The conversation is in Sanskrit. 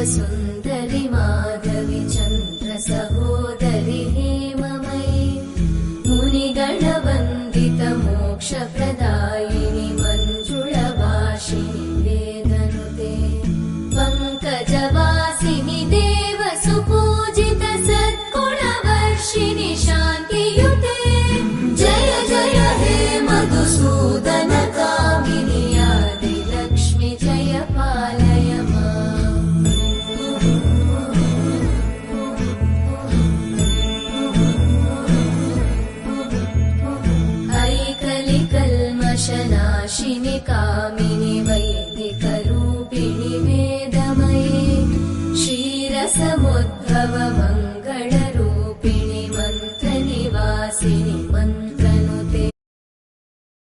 सुन्दरि माधवि चन्द्र सहोदरि हेममयि मुनिगणवन्दित मोक्षप्रदायिनि मञ्जुळभाषिणि वेदनुते पङ्कजवासिनि देव सुपूजित सद्गुणवर्षिणि शान्तियुते जय जय हे मधुसूदन कामिनि आदिलक्ष्मि जय पालय माम्। ऐकलिकल्मषनाशिनि कामिनि वैदिक